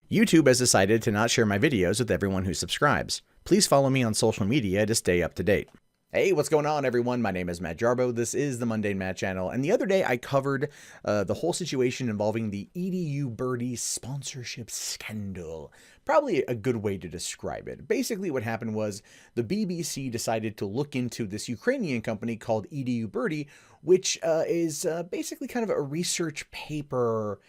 YouTube has decided to not share my videos with everyone who subscribes. Please follow me on social media to stay up to date. Hey, what's going on, everyone? My name is Matt Jarbo. This is the Mundane Matt channel. And the other day, I covered the whole situation involving the EduBirdie sponsorship scandal. Probably a good way to describe it. Basically, what happened was the BBC decided to look into this Ukrainian company called EduBirdie, which is basically kind of a research paper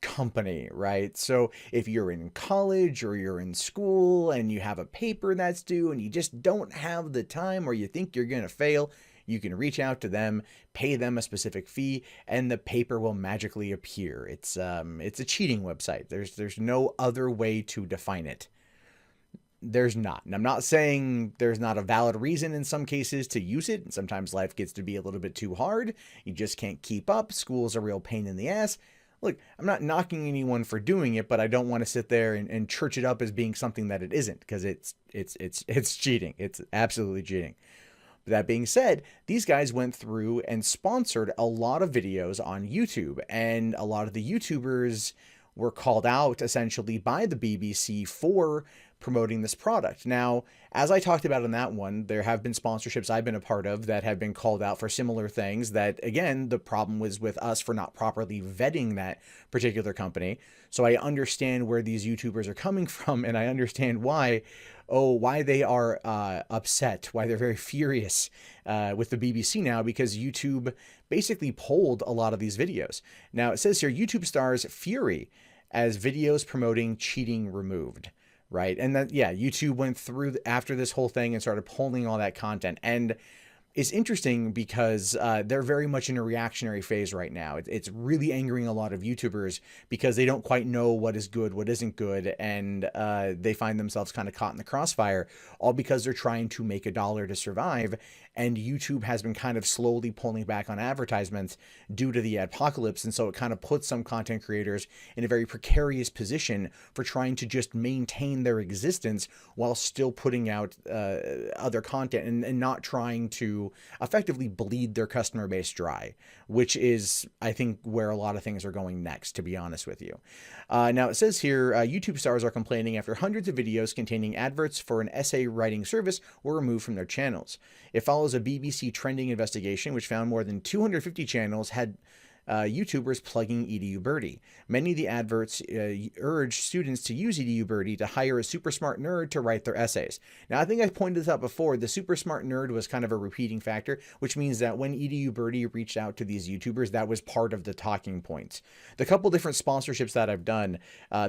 company, right? So if you're in college or you're in school and you have a paper that's due and you just don't have the time or you think you're going to fail, you can reach out to them, pay them a specific fee, and the paper will magically appear. It's a cheating website. There's no other way to define it. There's not. And I'm not saying there's not a valid reason in some cases to use it. And sometimes life gets to be a little bit too hard. You just can't keep up. School's a real pain in the ass. Look, I'm not knocking anyone for doing it, but I don't want to sit there and church it up as being something that it isn't, because it's cheating. It's absolutely cheating. But that being said, these guys went through and sponsored a lot of videos on YouTube, and a lot of the YouTubers were called out essentially by the BBC for promoting this product. Now, as I talked about in that one, there have been sponsorships I've been a part of that have been called out for similar things that, again, the problem was with us for not properly vetting that particular company. So I understand where these YouTubers are coming from, and I understand why they are upset, why they're very furious with the BBC now, because YouTube basically pulled a lot of these videos. Now, it says here, YouTube stars fury as videos promoting cheating removed. Right. And then, yeah, YouTube went through after this whole thing and started pulling all that content. And it's interesting because they're very much in a reactionary phase right now. It's really angering a lot of YouTubers because they don't quite know what is good, what isn't good. And they find themselves kind of caught in the crossfire, all because they're trying to make a dollar to survive. And YouTube has been kind of slowly pulling back on advertisements due to the adpocalypse. And so it kind of puts some content creators in a very precarious position for trying to just maintain their existence while still putting out other content and not trying to effectively bleed their customer base dry, which is, I think, where a lot of things are going next, to be honest with you. Now, it says here, YouTube stars are complaining after hundreds of videos containing adverts for an essay writing service were removed from their channels. It follows a BBC trending investigation, which found more than 250 channels had YouTubers plugging EduBirdie. Many of the adverts urge students to use EduBirdie to hire a super smart nerd to write their essays. Now, I think I pointed this out before. The super smart nerd was kind of a repeating factor, which means that when EduBirdie reached out to these YouTubers, that was part of the talking points. The couple different sponsorships that I've done,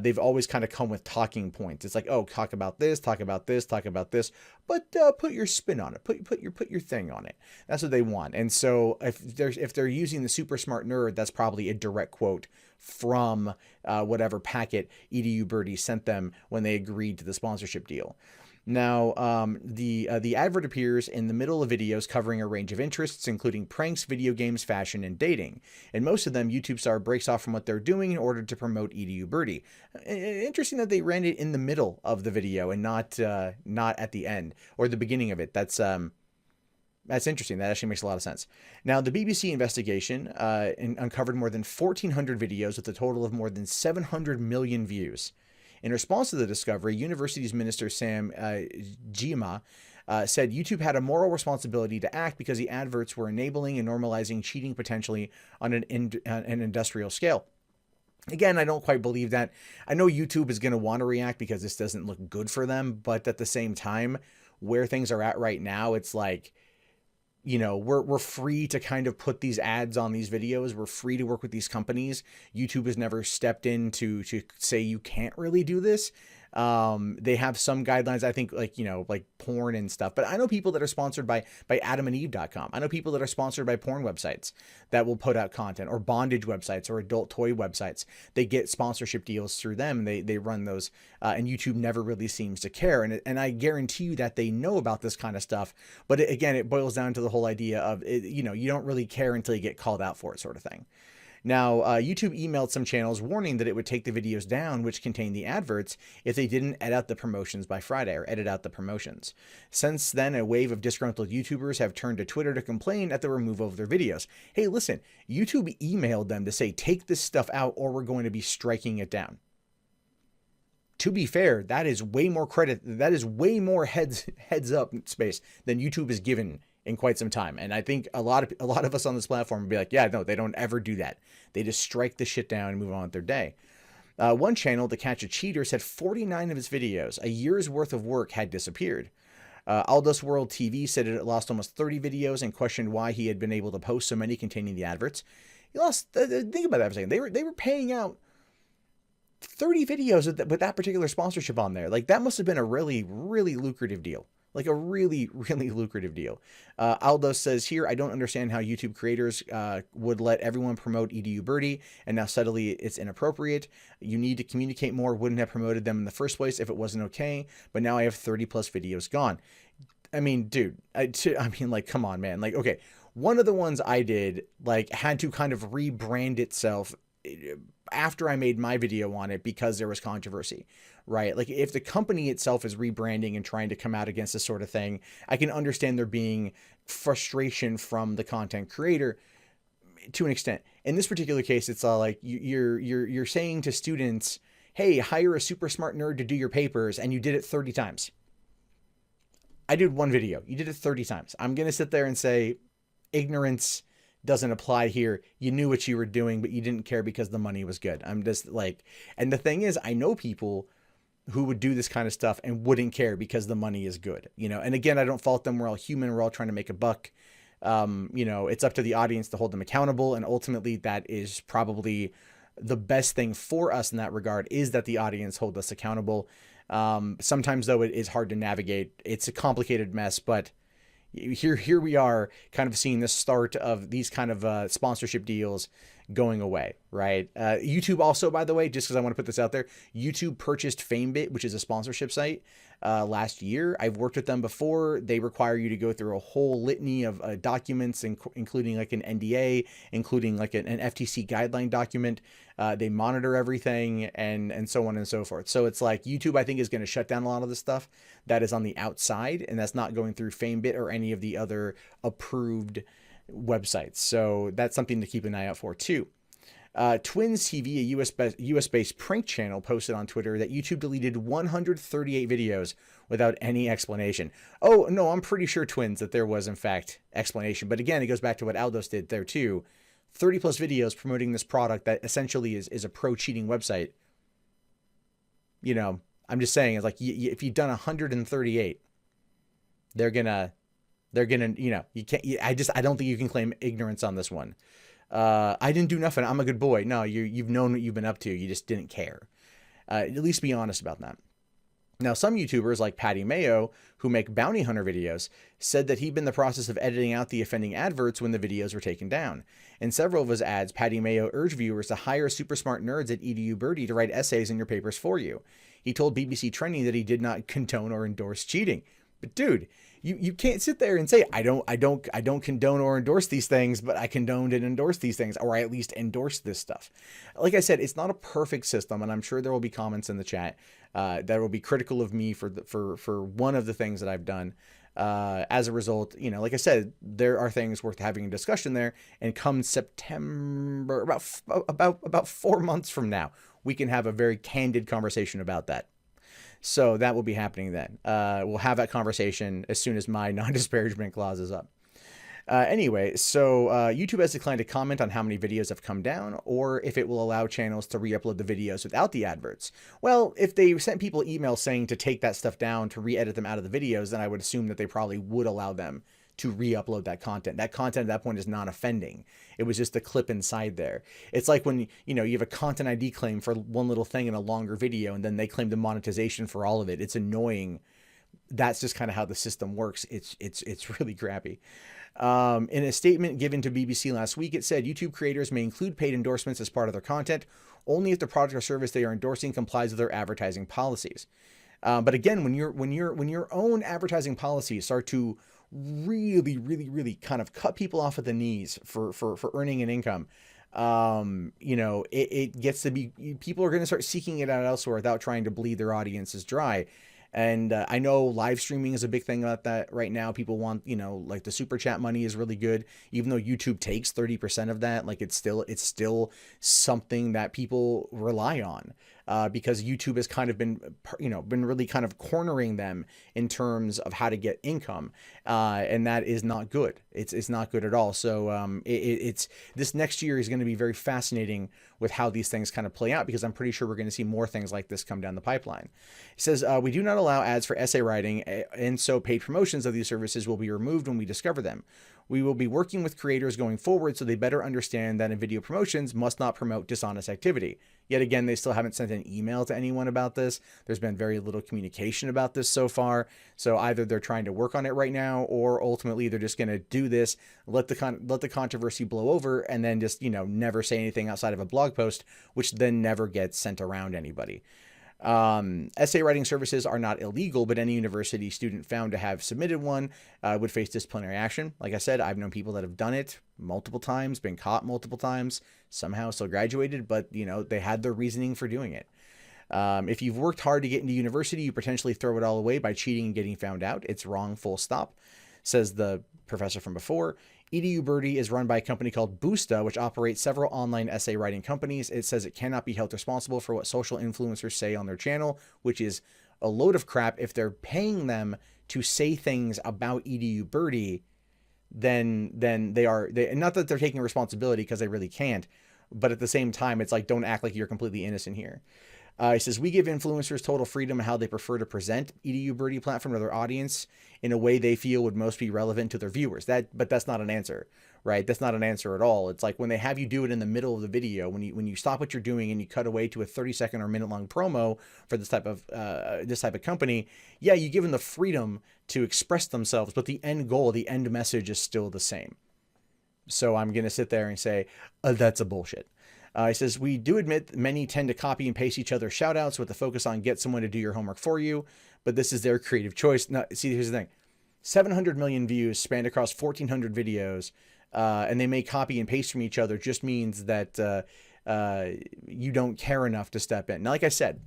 they've always kind of come with talking points. It's like, oh, talk about this, talk about this, talk about this, but put your spin on it, put your thing on it. That's what they want. And so if they're using the super smart nerd, that's probably a direct quote from whatever packet EduBirdie sent them when they agreed to the sponsorship deal. Now, the advert appears in the middle of videos covering a range of interests, including pranks, video games, fashion, and dating. In most of them, YouTube star breaks off from what they're doing in order to promote EduBirdie. Interesting that they ran it in the middle of the video and not at the end or the beginning of it. That's interesting. That actually makes a lot of sense. Now, the BBC investigation uncovered more than 1,400 videos with a total of more than 700 million views. In response to the discovery, University's Minister Sam Gyimah said YouTube had a moral responsibility to act because the adverts were enabling and normalizing cheating potentially on an industrial scale. Again, I don't quite believe that. I know YouTube is going to want to react because this doesn't look good for them, but at the same time, where things are at right now, it's like, you know, we're free to kind of put these ads on these videos. We're free to work with these companies. YouTube has never stepped in to say you can't really do this. They have some guidelines, I think, like, you know, like porn and stuff. But I know people that are sponsored by adamandeve.com. I know people that are sponsored by porn websites that will put out content, or bondage websites or adult toy websites. They get sponsorship deals through them. They run those, and YouTube never really seems to care. And I guarantee you that they know about this kind of stuff. But again, it boils down to the whole idea of, you know, you don't really care until you get called out for it, sort of thing. Now, YouTube emailed some channels warning that it would take the videos down, which contained the adverts, if they didn't edit out the promotions by Friday, or edit out the promotions. Since then, a wave of disgruntled YouTubers have turned to Twitter to complain at the removal of their videos. Hey, listen, YouTube emailed them to say, take this stuff out or we're going to be striking it down. to be fair, that is way more credit. That is way more heads up space than YouTube has given in quite some time. And I think a lot of us on this platform would be like, yeah, no, they don't ever do that. They just strike the shit down and move on with their day. One channel, To Catch a Cheater, said 49 of his videos, a year's worth of work, had disappeared. Aldous World TV said it lost almost 30 videos and questioned why he had been able to post so many containing the adverts. He lost, think about that for a second. They were paying out 30 videos with that particular sponsorship on there. Like, that must have been a really, really lucrative deal. Like a really, really lucrative deal. Aldo says here, I don't understand how YouTube creators would let everyone promote EduBirdie, and now suddenly it's inappropriate. You need to communicate more. Wouldn't have promoted them in the first place if it wasn't okay. But now I have 30 plus videos gone. I mean, dude, I mean, like, come on, man. Like, okay, one of the ones I did, like, had to kind of rebrand itself after I made my video on it because there was controversy, right? Like, if the company itself is rebranding and trying to come out against this sort of thing, I can understand there being frustration from the content creator to an extent. In this particular case, it's like you're saying to students, hey, hire a super smart nerd to do your papers, and you did it 30 times. I did one video. You did it 30 times. I'm going to sit there and say ignorance doesn't apply here. You knew what you were doing, but you didn't care because the money was good. I'm just like, and the thing is, I know people who would do this kind of stuff and wouldn't care because the money is good, you know? And again, I don't fault them. We're all human. We're all trying to make a buck. You know, it's up to the audience to hold them accountable. And ultimately that is probably the best thing for us in that regard, is that the audience hold us accountable. Sometimes though, it is hard to navigate. It's a complicated mess, but here we are kind of seeing the start of these kind of sponsorship deals going away, right? YouTube also, by the way, just because I want to put this out there, YouTube purchased FameBit, which is a sponsorship site, last year. I've worked with them before. They require you to go through a whole litany of documents, including like an NDA, including like an FTC guideline document. They monitor everything and so on and so forth. So it's like YouTube, I think, is going to shut down a lot of the stuff that is on the outside, and that's not going through FameBit or any of the other approved websites. So that's something to keep an eye out for too. Twins TV, a US-based prank channel, posted on Twitter that YouTube deleted 138 videos without any explanation. Oh, no, I'm pretty sure, Twins, that there was, in fact, explanation. But again, it goes back to what Aldos did there, too. 30 plus videos promoting this product that essentially is a pro-cheating website. You know, I'm just saying, it's like, if you've done 138, they're gonna, you know, you can't, I don't think you can claim ignorance on this one. I didn't do nothing. I'm a good boy. No, you've known what you've been up to. You just didn't care. At least be honest about that. Now, some YouTubers like Patty Mayo, who make bounty hunter videos, said that he'd been in the process of editing out the offending adverts when the videos were taken down. In several of his ads, Patty Mayo urged viewers to hire super smart nerds at EduBirdie to write essays in your papers for you. He told BBC Trending that he did not condone or endorse cheating. But dude, you can't sit there and say, I don't condone or endorse these things, but I condoned and endorsed these things, or I at least endorsed this stuff. Like I said, it's not a perfect system, and I'm sure there will be comments in the chat that will be critical of me for one of the things that I've done. As a result, you know, like I said, there are things worth having a discussion there. And come September, about 4 months from now, we can have a very candid conversation about that. So that will be happening then. We'll have that conversation as soon as my non-disparagement clause is up. Anyway, so YouTube has declined to comment on how many videos have come down or if it will allow channels to re-upload the videos without the adverts. Well, if they sent people emails saying to take that stuff down, to re-edit them out of the videos, then I would assume that they probably would allow them to re-upload that content. That content at that point is not offending. It was just a clip inside there. It's like when, you know, you have a content ID claim for one little thing in a longer video and then they claim the monetization for all of it. It's annoying. That's just kind of how the system works. It's really crappy. In a statement given to BBC last week, it said YouTube creators may include paid endorsements as part of their content only if the product or service they are endorsing complies with their advertising policies. But again, when your own advertising policies start to really kind of cut people off at the knees for earning an income, you know, it gets to be, people are going to start seeking it out elsewhere without trying to bleed their audiences dry. And I know live streaming is a big thing about that right now. People want, you know, like the super chat money is really good, even though YouTube takes 30% of that. Like it's still something that people rely on. because YouTube has kind of been, been really kind of cornering them in terms of how to get income. And that is not good. It's not good at all. So it's this next year is going to be very fascinating with how these things kind of play out, because I'm pretty sure we're going to see more things like this come down the pipeline. It says, we do not allow ads for essay writing, and so paid promotions of these services will be removed when we discover them. We will be working with creators going forward so they better understand that in video promotions must not promote dishonest activity. Yet again, they still haven't sent an email to anyone about this. There's been very little communication about this so far. So either they're trying to work on it right now, or ultimately they're just going to do this, let the controversy blow over, and then just, never say anything outside of a blog post, which then never gets sent around anybody. Essay writing services are not illegal, but any university student found to have submitted one would face disciplinary action. Like I said, I've known people that have done it multiple times, been caught multiple times, somehow still graduated, but they had their reasoning for doing it. If you've worked hard to get into university, you potentially throw it all away by cheating and getting found out. It's wrong, full stop, says the professor from before. EduBirdie is run by a company called Boosta, which operates several online essay writing companies. It says it cannot be held responsible for what social influencers say on their channel, which is a load of crap. If they're paying them to say things about EduBirdie, then they not that they're taking responsibility, because they really can't, but at the same time, it's like, don't act like you're completely innocent here. It says, we give influencers total freedom in how they prefer to present EduBirdie platform to their audience in a way they feel would most be relevant to their viewers. But that's not an answer, right? That's not an answer at all. It's like when they have you do it in the middle of the video, when you stop what you're doing and you cut away to a 30-second or minute-long promo for this type of company. Yeah, you give them the freedom to express themselves, but the end goal, the end message is still the same. So I'm going to sit there and say, that's a bullshit. He says, we do admit many tend to copy and paste each other's shout outs with the focus on get someone to do your homework for you, but this is their creative choice. Now, see, here's the thing. 700 million views spanned across 1,400 videos, and they may copy and paste from each other, just means that you don't care enough to step in. Now, like I said,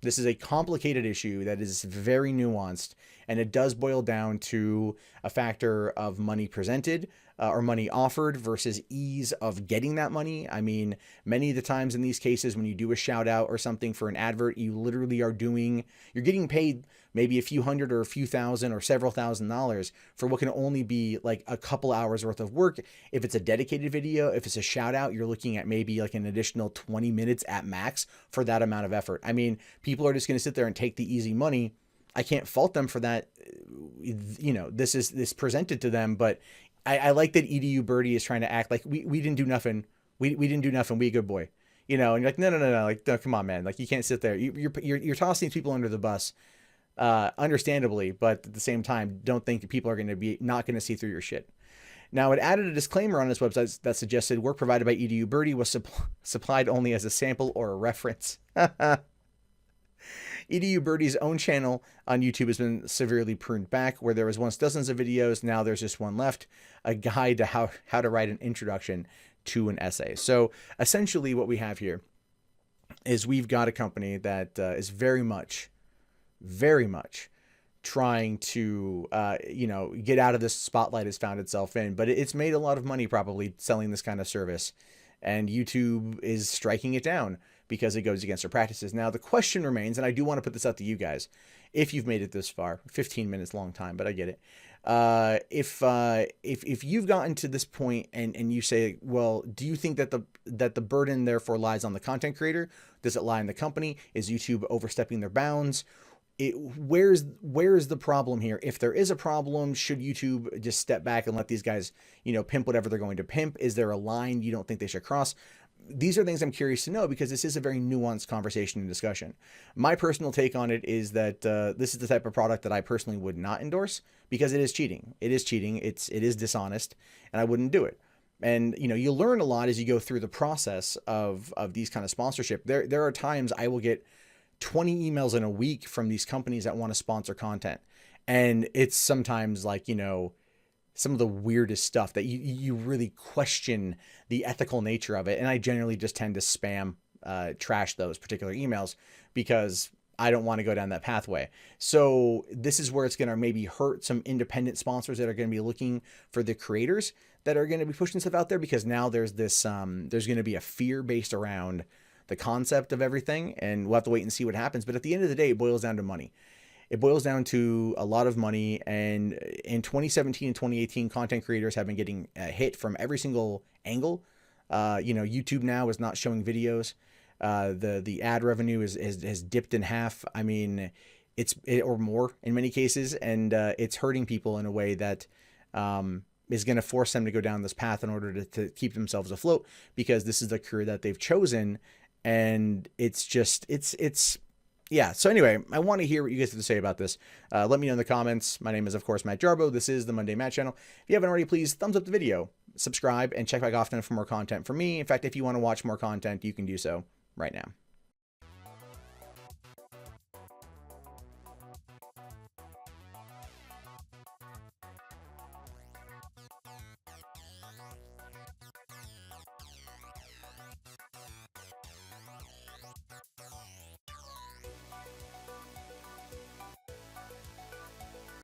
this is a complicated issue that is very nuanced, and it does boil down to a factor of money presented or money offered versus ease of getting that money. I mean, many of the times in these cases, when you do a shout out or something for an advert, you literally you're getting paid maybe a few hundred or a few thousand or several $1,000s for what can only be like a couple hours worth of work. If it's a dedicated video, if it's a shout out, you're looking at maybe like an additional 20 minutes at max for that amount of effort. I mean, people are just going to sit there and take the easy money. I can't fault them for that. This is presented to them, but I like that EduBirdie is trying to act like we didn't do nothing. We didn't do nothing. We a good boy, and you're like, no. Like, no, come on, man. Like, you can't sit there. You're tossing people under the bus, understandably, but at the same time, don't think people are going to be not going to see through your shit. Now, it added a disclaimer on its website that suggested work provided by EduBirdie was supplied only as a sample or a reference. EduBirdie's own channel on YouTube has been severely pruned back. Where there was once dozens of videos, now there's just one left, a guide to how to write an introduction to an essay. So essentially what we have here is we've got a company that is very much trying to, get out of this spotlight it's found itself in, but it's made a lot of money probably selling this kind of service, and YouTube is striking it down because it goes against their practices. Now, the question remains, and I do want to put this out to you guys, if you've made it this far, 15 minutes, long time, but I get it. If you've gotten to this point and you say, well, do you think that the burden therefore lies on the content creator? Does it lie on the company? Is YouTube overstepping their bounds? Where's the problem here? If there is a problem, should YouTube just step back and let these guys, pimp whatever they're going to pimp? Is there a line you don't think they should cross? These are things I'm curious to know, because this is a very nuanced conversation and discussion. My personal take on it is that this is the type of product that I personally would not endorse, because it is cheating. It is cheating. It is dishonest, and I wouldn't do it. And, you'll learn a lot as you go through the process of these kind of sponsorship. There are times I will get 20 emails in a week from these companies that want to sponsor content. And it's sometimes like, some of the weirdest stuff that you really question the ethical nature of it. And I generally just tend to spam, trash those particular emails, because I don't want to go down that pathway. So this is where it's going to maybe hurt some independent sponsors that are going to be looking for the creators that are going to be pushing stuff out there, because now there's this, there's going to be a fear based around the concept of everything, and we'll have to wait and see what happens. But at the end of the day, it boils down to money. It boils down to a lot of money. And in 2017 and 2018, content creators have been getting hit from every single angle. YouTube now is not showing videos. The ad revenue has dipped in half. I mean, or more in many cases, and it's hurting people in a way that is going to force them to go down this path in order to keep themselves afloat, because this is the career that they've chosen. And yeah. So anyway, I want to hear what you guys have to say about this. Let me know in the comments. My name is, of course, Matt Jarbo. This is the Monday Matt channel. If you haven't already, please thumbs up the video, subscribe, and check back often for more content from me. In fact, if you want to watch more content, you can do so right now.